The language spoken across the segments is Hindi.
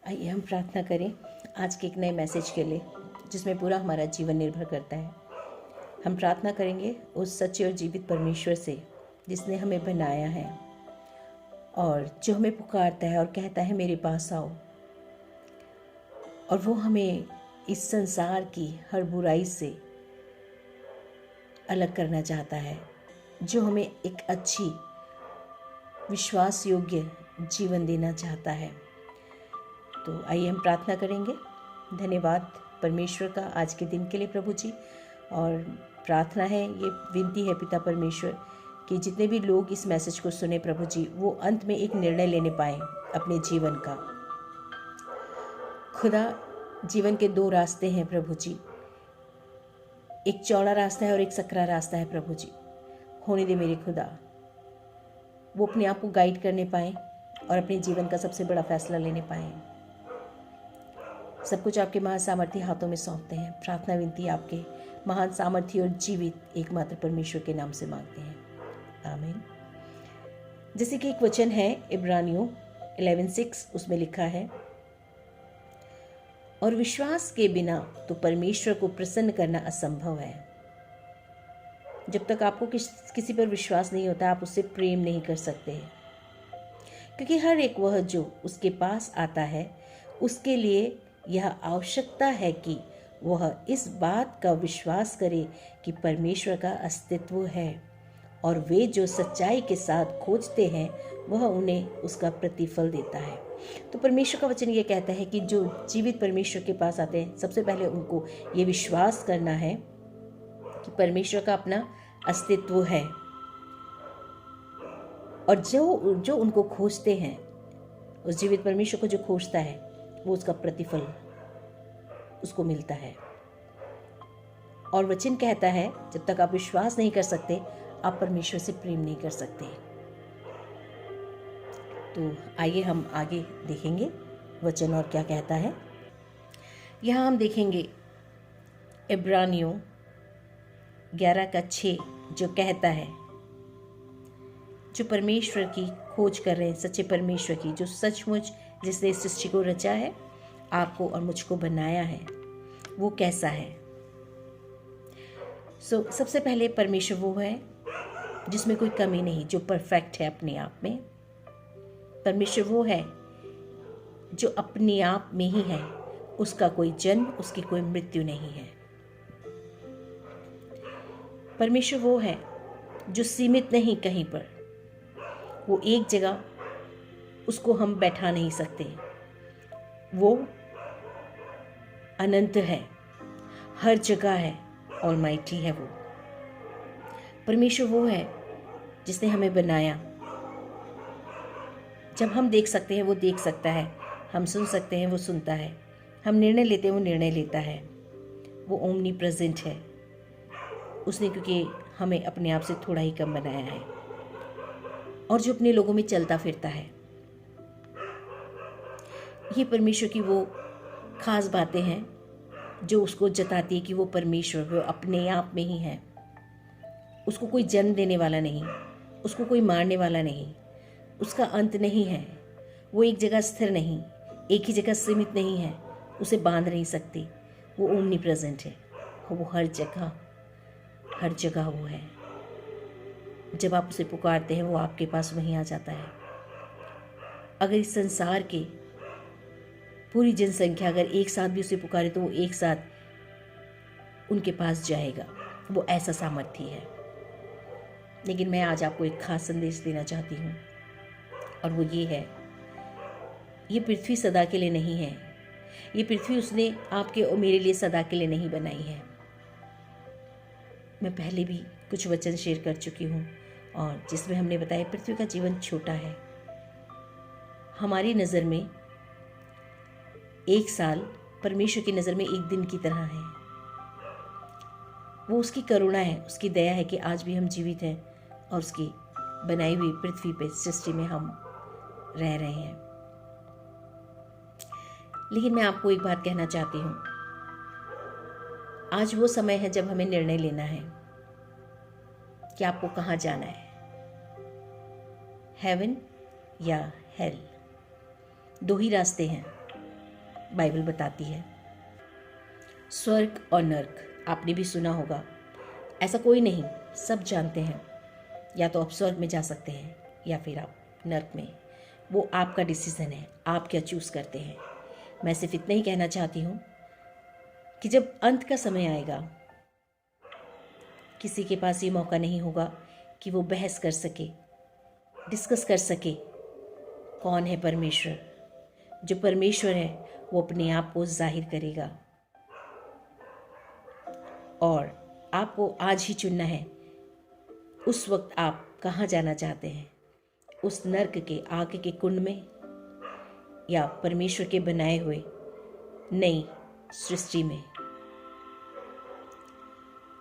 आइए हम प्रार्थना करें आज के एक नए मैसेज के लिए जिसमें पूरा हमारा जीवन निर्भर करता है। हम प्रार्थना करेंगे उस सच्चे और जीवित परमेश्वर से जिसने हमें बनाया है और जो हमें पुकारता है और कहता है मेरे पास आओ, और वो हमें इस संसार की हर बुराई से अलग करना चाहता है, जो हमें एक अच्छी विश्वास योग्य जीवन देना चाहता है। तो आइए हम प्रार्थना करेंगे। धन्यवाद परमेश्वर का आज के दिन के लिए प्रभु जी। और प्रार्थना है, ये विनती है पिता परमेश्वर कि जितने भी लोग इस मैसेज को सुने प्रभु जी, वो अंत में एक निर्णय लेने पाए अपने जीवन का। खुदा, जीवन के दो रास्ते हैं प्रभु जी, एक चौड़ा रास्ता है और एक सकरा रास्ता है प्रभु जी। होने दे मेरे खुदा, वो अपने आप को गाइड करने पाए और अपने जीवन का सबसे बड़ा फैसला लेने पाए। सब कुछ आपके महान सामर्थ्य हाथों में सौंपते हैं। प्रार्थना विनती आपके महान सामर्थ्य और जीवित एकमात्र परमेश्वर के नाम से मांगते हैं, आमीन। जैसे कि एक वचन है इब्रानियों 11:6, उसमें लिखा है, और विश्वास के बिना तो परमेश्वर को प्रसन्न करना असंभव है। जब तक आपको किसी पर विश्वास नहीं होता, आप उससे प्रेम नहीं कर सकते, क्योंकि हर एक वह जो उसके पास आता है उसके लिए यह आवश्यकता है कि वह इस बात का विश्वास करे कि परमेश्वर का अस्तित्व है, और वे जो सच्चाई के साथ खोजते हैं वह उन्हें उसका प्रतिफल देता है। तो परमेश्वर का वचन ये कहता है कि जो जीवित परमेश्वर के पास आते हैं, सबसे पहले उनको ये विश्वास करना है कि परमेश्वर का अपना अस्तित्व है, और जो उनको खोजते हैं, उस जीवित परमेश्वर को जो खोजता है, वो उसका प्रतिफल उसको मिलता है। और वचन कहता है, जब तक आप विश्वास नहीं कर सकते, आप परमेश्वर से प्रेम नहीं कर सकते। तो आइए हम आगे देखेंगे वचन और क्या कहता है। यहाँ हम देखेंगे इब्रानियों 11:6 जो कहता है, जो परमेश्वर की खोज कर रहे हैं, सच्चे परमेश्वर की, जो सचमुच जिसने इस सृष्टि को रचा है, आपको और मुझको बनाया है, वो कैसा है। सबसे पहले परमेश्वर वो है जिसमें कोई कमी नहीं, जो परफेक्ट है अपने आप में। परमेश्वर वो है जो अपने आप में ही है, उसका कोई जन्म, उसकी कोई मृत्यु नहीं है। परमेश्वर वो है जो सीमित नहीं कहीं पर, वो एक जगह उसको हम बैठा नहीं सकते, वो अनंत है, हर जगह है, ऑलमाइटी है। वो परमेश्वर वो है जिसने हमें बनाया। जब हम देख सकते हैं वो देख सकता है, हम सुन सकते हैं वो सुनता है, हम निर्णय लेते हैं वो निर्णय लेता है। वो ओमनी प्रेजेंट है। उसने क्योंकि हमें अपने आप से थोड़ा ही कम बनाया है, और जो अपने लोगों में चलता फिरता है। ये परमेश्वर की वो खास बातें हैं जो उसको जताती है कि वो परमेश्वर, वो अपने आप में ही है। उसको कोई जन्म देने वाला नहीं, उसको कोई मारने वाला नहीं, उसका अंत नहीं है। वो एक जगह स्थिर नहीं, एक ही जगह सीमित नहीं है, उसे बांध नहीं सकती। वो ओमनी प्रेजेंट है, वो हर जगह वो है। जब आप उसे पुकारते हैं, वो आपके पास वहीं आ जाता है। अगर इस संसार के पूरी जनसंख्या अगर एक साथ भी उसे पुकारे, तो वो एक साथ उनके पास जाएगा। वो ऐसा सामर्थ्य है। लेकिन मैं आज आपको एक खास संदेश देना चाहती हूँ, और वो ये है, ये पृथ्वी सदा के लिए नहीं है। ये पृथ्वी उसने आपके और मेरे लिए सदा के लिए नहीं बनाई है। मैं पहले भी कुछ वचन शेयर कर चुकी हूँ, और जिसमें हमने बताया पृथ्वी का जीवन छोटा है। हमारी नज़र में एक साल परमेश्वर की नज़र में एक दिन की तरह है। वो उसकी करुणा है, उसकी दया है कि आज भी हम जीवित हैं और उसकी बनाई हुई पृथ्वी पे, सृष्टि में हम रह रहे हैं। लेकिन मैं आपको एक बात कहना चाहती हूँ, आज वो समय है जब हमें निर्णय लेना है कि आपको कहाँ जाना है, हेवन या हेल। दो ही रास्ते हैं, बाइबल बताती है। स्वर्ग और नर्क आपने भी सुना होगा। ऐसा कोई नहीं, सब जानते हैं। या तो आप स्वर्ग में जा सकते हैं या फिर आप नर्क में। वो आपका डिसीजन है, आप क्या चूज़ करते हैं। मैं सिर्फ इतना ही कहना चाहती हूँ कि जब अंत का समय आएगा, किसी के पास ये मौका नहीं होगा कि वो बहस कर सके, डिस्कस कर सके कौन है परमेश्वर। जो परमेश्वर है वो अपने आप को जाहिर करेगा, और आपको आज ही चुनना है उस वक्त आप कहाँ जाना चाहते हैं, उस नर्क के आग के कुंड में या परमेश्वर के बनाए हुए नई सृष्टि में।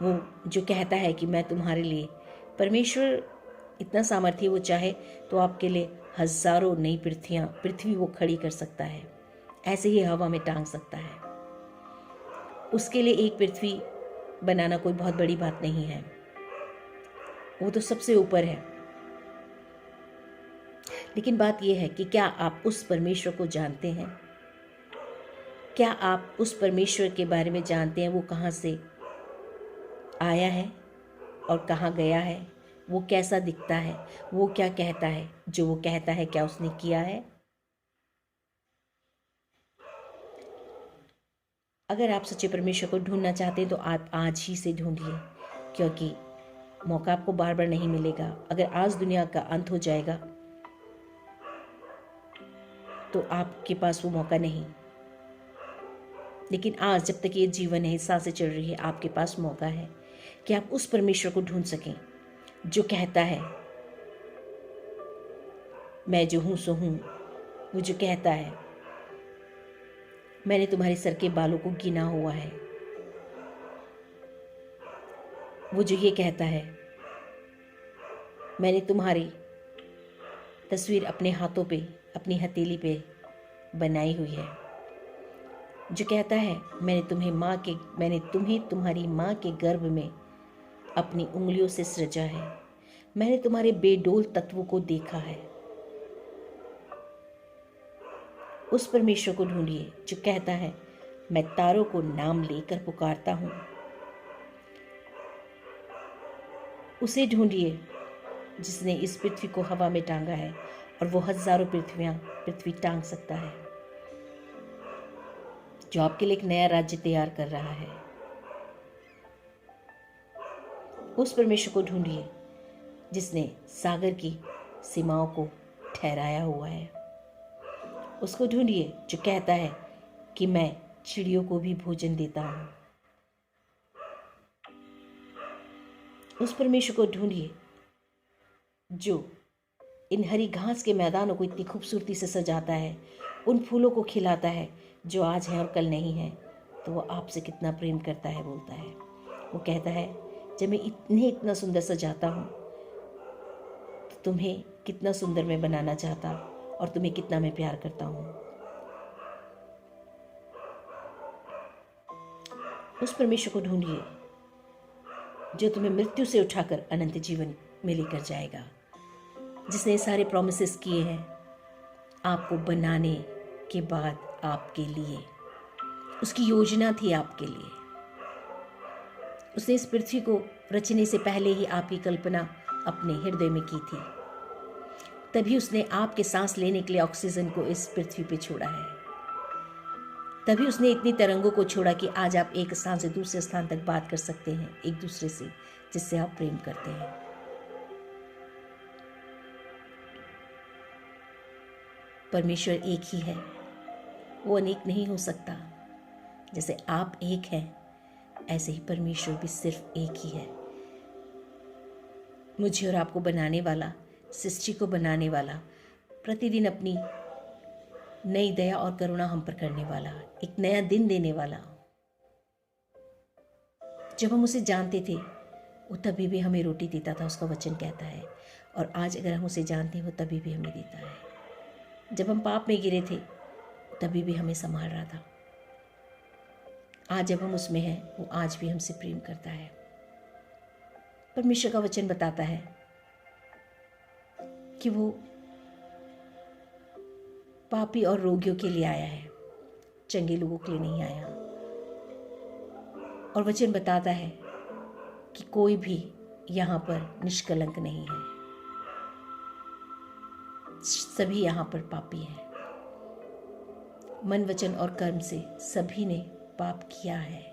वो जो कहता है कि मैं तुम्हारे लिए, परमेश्वर इतना सामर्थ्य, वो चाहे तो आपके लिए हजारों नई पृथ्वी वो खड़ी कर सकता है, ऐसे ही हवा में टांग सकता है। उसके लिए एक पृथ्वी बनाना कोई बहुत बड़ी बात नहीं है, वो तो सबसे ऊपर है। लेकिन बात यह है कि क्या आप उस परमेश्वर को जानते हैं? क्या आप उस परमेश्वर के बारे में जानते हैं? वो कहाँ से आया है और कहाँ गया है? वो कैसा दिखता है? वो क्या कहता है? जो वो कहता है क्या उसने किया है? अगर आप सच्चे परमेश्वर को ढूंढना चाहते हैं तो आप आज ही से ढूंढिए, क्योंकि मौका आपको बार बार नहीं मिलेगा। अगर आज दुनिया का अंत हो जाएगा तो आपके पास वो मौका नहीं, लेकिन आज जब तक ये जीवन है, सांसें चल रही है, आपके पास मौका है कि आप उस परमेश्वर को ढूंढ सकें जो कहता है मैं जो हूं सो हूं। वो जो कहता है मैंने तुम्हारे सर के बालों को गिना हुआ है। वो जो ये कहता है मैंने तुम्हारी तस्वीर अपने हाथों पे, अपनी हथेली पे बनाई हुई है। जो कहता है मैंने तुम्हें तुम्हारी माँ के गर्भ में अपनी उंगलियों से सृजा है। मैंने तुम्हारे बेडोल तत्वों को देखा है। उस परमेश्वर को ढूंढिए जो कहता है मैं तारों को नाम लेकर पुकारता हूं। उसे ढूंढिए जिसने इस पृथ्वी को हवा में टांगा है, और वो हजारों पृथ्वी टांग सकता है, जो आपके लिए एक नया राज्य तैयार कर रहा है। उस परमेश्वर को ढूंढिए जिसने सागर की सीमाओं को ठहराया हुआ है। उसको ढूंढिए जो कहता है कि मैं चिड़ियों को भी भोजन देता हूं। उस परमेश्वर को ढूंढिए जो इन हरी घास के मैदानों को इतनी खूबसूरती से सजाता है, उन फूलों को खिलाता है जो आज हैं और कल नहीं है। तो वो आपसे कितना प्रेम करता है, बोलता है। वो कहता है जब मैं इतना सुंदर सजाता हूँ तो तुम्हें कितना सुंदर मैं बनाना चाहता, और तुम्हें कितना मैं प्यार करता हूँ। उस परमेश्वर को ढूंढिए जो तुम्हें मृत्यु से उठाकर अनंत जीवन में लेकर जाएगा, जिसने सारे प्रॉमिसेस किए हैं आपको बनाने के बाद आपके लिए। उसकी योजना थी आपके लिए। उसने इस पृथ्वी को रचने से पहले ही आपकी कल्पना अपने हृदय में की थी। तभी उसने आपके सांस लेने के लिए ऑक्सीजन को इस पृथ्वी पे छोड़ा है। तभी उसने इतनी तरंगों को छोड़ा कि आज आप एक स्थान से दूसरे स्थान तक बात कर सकते हैं एक दूसरे से, जिससे आप प्रेम करते हैं। परमेश्वर एक ही है, वो अनेक नहीं हो सकता। जैसे आप एक हैं, ऐसे ही परमेश्वर भी सिर्फ एक ही है। मुझे और आपको बनाने वाला, सृष्टि को बनाने वाला, प्रतिदिन अपनी नई दया और करुणा हम पर करने वाला, एक नया दिन देने वाला। जब हम उसे जानते थे वो तभी भी हमें रोटी देता था, उसका वचन कहता है। और आज अगर हम उसे जानते हैं वो तभी भी हमें देता है। जब हम पाप में गिरे थे तभी भी हमें संभाल रहा था। आज जब हम उसमें हैं वो आज भी हमसे प्रेम करता है। परमेश्वर का वचन बताता है कि वो पापी और रोगियों के लिए आया है। चंगे लोगों के लिए नहीं आया। और वचन बताता है कि कोई भी यहाँ पर निष्कलंक नहीं है, सभी यहाँ पर पापी हैं। मन, वचन और कर्म से सभी ने पाप किया है।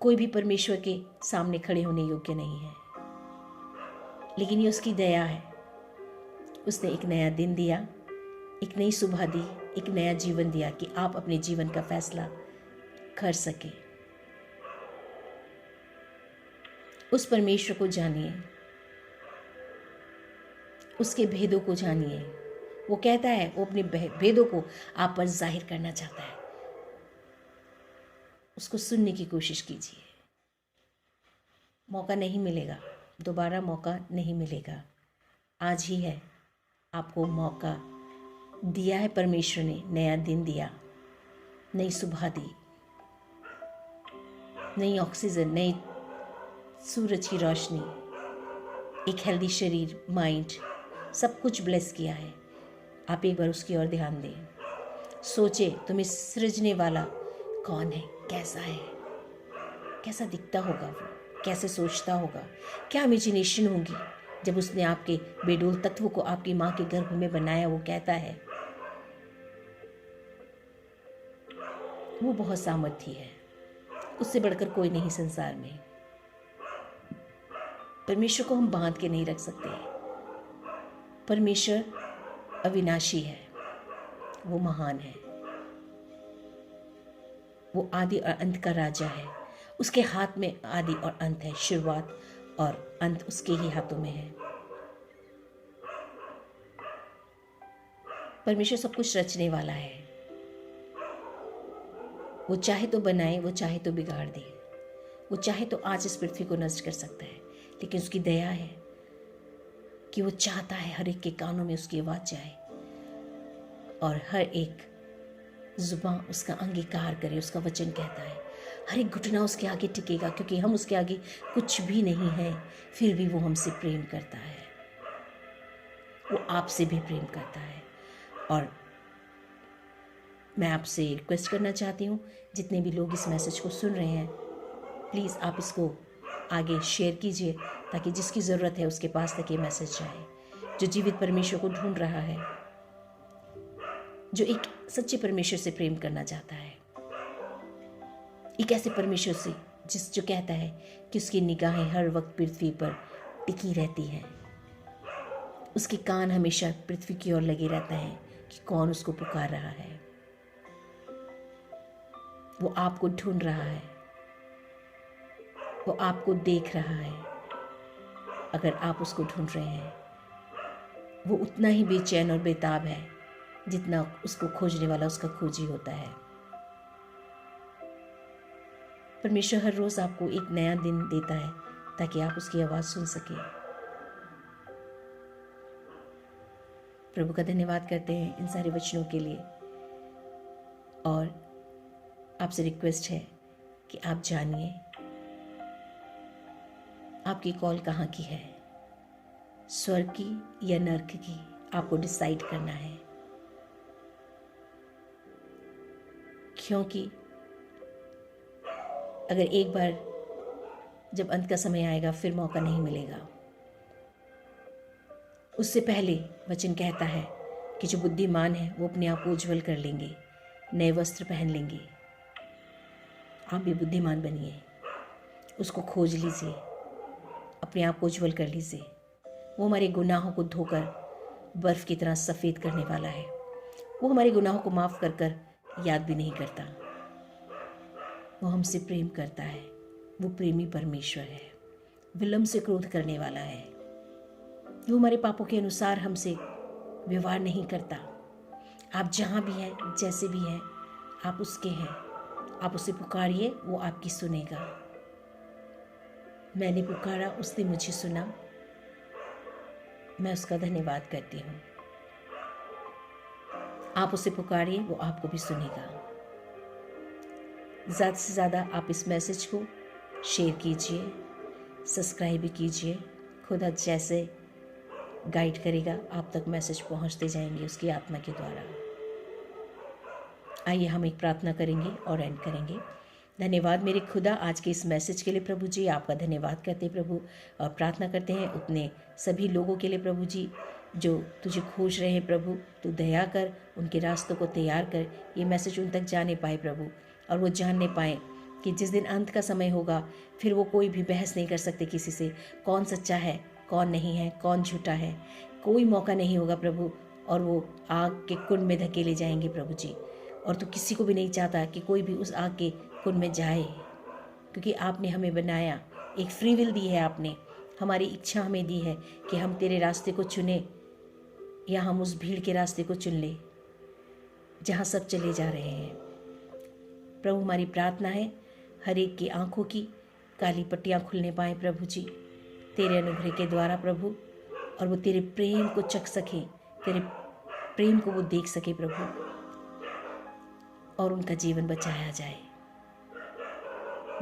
कोई भी परमेश्वर के सामने खड़े होने योग्य नहीं है। लेकिन ये उसकी दया है। उसने एक नया दिन दिया, एक नई सुबह दी, एक नया जीवन दिया कि आप अपने जीवन का फैसला कर सके। उस परमेश्वर को जानिए, उसके भेदों को जानिए। वो कहता है, वो अपने भेदों को आप पर जाहिर करना चाहता है। उसको सुनने की कोशिश कीजिए। मौका नहीं मिलेगा, दोबारा मौका नहीं मिलेगा। आज ही है, आपको मौका दिया है परमेश्वर ने। नया दिन दिया, नई सुबह दी, नई ऑक्सीजन, नई सूरज की रोशनी, एक हेल्दी शरीर, माइंड, सब कुछ ब्लेस किया है। आप एक बार उसकी ओर ध्यान दें। सोचे तुम्हें सृजने वाला कौन है, कैसा है, कैसा दिखता होगा वो, कैसे सोचता होगा, क्या इमेजिनेशन होगी जब उसने आपके बेडोल तत्व को आपकी माँ के गर्भ में बनाया। वो कहता है वो बहुत सामर्थी है, उससे बढ़कर कोई नहीं संसार में। परमेश्वर को हम बांध के नहीं रख सकते। परमेश्वर अविनाशी है, वो महान है, वो आदि और अंत का राजा है। उसके हाथ में आदि और अंत है, शुरुआत और अंत उसके ही हाथों में है। परमेश्वर सब कुछ रचने वाला है। वो चाहे तो बनाए, वो चाहे तो बिगाड़ दे, वो चाहे तो आज इस पृथ्वी को नष्ट कर सकता है। लेकिन उसकी दया है कि वो चाहता है हर एक के कानों में उसकी आवाज़ जाए और हर एक जुबान उसका अंगीकार करे। उसका वचन कहता है हर एक घुटना उसके आगे टिकेगा, क्योंकि हम उसके आगे कुछ भी नहीं है। फिर भी वो हमसे प्रेम करता है, वो आपसे भी प्रेम करता है। और मैं आपसे रिक्वेस्ट करना चाहती हूँ, जितने भी लोग इस मैसेज को सुन रहे हैं, प्लीज़ आप इसको आगे शेयर कीजिए, ताकि जिसकी ज़रूरत है उसके पास तक ये मैसेज जाए। जो जीवित परमेश्वर को ढूंढ रहा है, जो एक सच्चे परमेश्वर से प्रेम करना चाहता है, एक ऐसे परमेश्वर से जो कहता है कि उसकी निगाहें हर वक्त पृथ्वी पर टिकी रहती हैं, उसके कान हमेशा पृथ्वी की ओर लगे रहते हैं कि कौन उसको पुकार रहा है। वो आपको ढूंढ रहा है, वो आपको देख रहा है। अगर आप उसको ढूंढ रहे हैं, वो उतना ही बेचैन और बेताब है जितना उसको खोजने वाला उसका खोजी होता है। परमेश्वर हर रोज आपको एक नया दिन देता है ताकि आप उसकी आवाज़ सुन सकें। प्रभु का धन्यवाद करते हैं इन सारे वचनों के लिए। और आपसे रिक्वेस्ट है कि आप जानिए आपकी कॉल कहाँ की है, स्वर्ग की या नर्क की। आपको डिसाइड करना है, क्योंकि अगर एक बार जब अंत का समय आएगा फिर मौका नहीं मिलेगा। उससे पहले वचन कहता है कि जो बुद्धिमान है वो अपने आप को उज्जवल कर लेंगे, नए वस्त्र पहन लेंगे। आप भी बुद्धिमान बनिए, उसको खोज लीजिए, अपने आप को उज्जवल कर लीजिए। वो हमारे गुनाहों को धोकर बर्फ़ की तरह सफ़ेद करने वाला है। वो हमारे गुनाहों को माफ़ कर कर याद भी नहीं करता। वो हमसे प्रेम करता है। वो प्रेमी परमेश्वर है, विलम्ब से क्रोध करने वाला है। वो हमारे पापों के अनुसार हमसे व्यवहार नहीं करता। आप जहाँ भी हैं, जैसे भी हैं, आप उसके हैं। आप उसे पुकारिए, वो आपकी सुनेगा। मैंने पुकारा, उसने मुझे सुना। मैं उसका धन्यवाद करती हूँ। आप उसे पुकारिए, वो आपको भी सुनेगा। ज़्यादा से ज़्यादा आप इस मैसेज को शेयर कीजिए, सब्सक्राइब भी कीजिए। खुदा जैसे गाइड करेगा आप तक मैसेज पहुंचते जाएंगे उसकी आत्मा के द्वारा। आइए हम एक प्रार्थना करेंगे और एंड करेंगे। धन्यवाद मेरे खुदा आज के इस मैसेज के लिए प्रभु जी, आपका धन्यवाद करते हैं प्रभु, और प्रार्थना करते हैं उतने सभी लोगों के लिए प्रभु जी जो तुझे खोज रहे हैं प्रभु। तू दया कर, उनके रास्तों को तैयार कर, ये मैसेज उन तक जाने पाए प्रभु, और वो जानने पाए कि जिस दिन अंत का समय होगा फिर वो कोई भी बहस नहीं कर सकते किसी से, कौन सच्चा है कौन नहीं है, कौन झूठा है, कोई मौका नहीं होगा प्रभु, और वो आग के कुंड में धकेले जाएंगे प्रभु जी। और तू किसी को भी नहीं चाहता कि कोई भी उस आग के कुंड में जाए, क्योंकि आपने हमें बनाया, एक फ्री विल दी है आपने, हमारी इच्छा हमें दी है कि हम तेरे रास्ते को चुने या हम उस भीड़ के रास्ते को चुन ले जहाँ सब चले जा रहे हैं। प्रभु हमारी प्रार्थना है हर एक की आंखों की काली पट्टियाँ खुलने पाएँ प्रभु जी तेरे अनुग्रह के द्वारा प्रभु, और वो तेरे प्रेम को चख सके, तेरे प्रेम को वो देख सके प्रभु, और उनका जीवन बचाया जाए।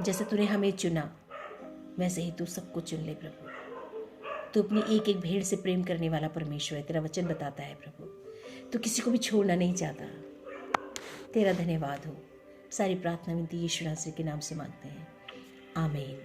जैसे तूने हमें चुना वैसे ही तू सबको चुन ले प्रभु। तू अपनी एक एक भेड़ से प्रेम करने वाला परमेश्वर है, तेरा वचन बताता है प्रभु। तू किसी को भी छोड़ना नहीं चाहता। तेरा धन्यवाद हो। सारी प्रार्थना विनती यीशु नासरी के नाम से मांगते हैं, आमीन।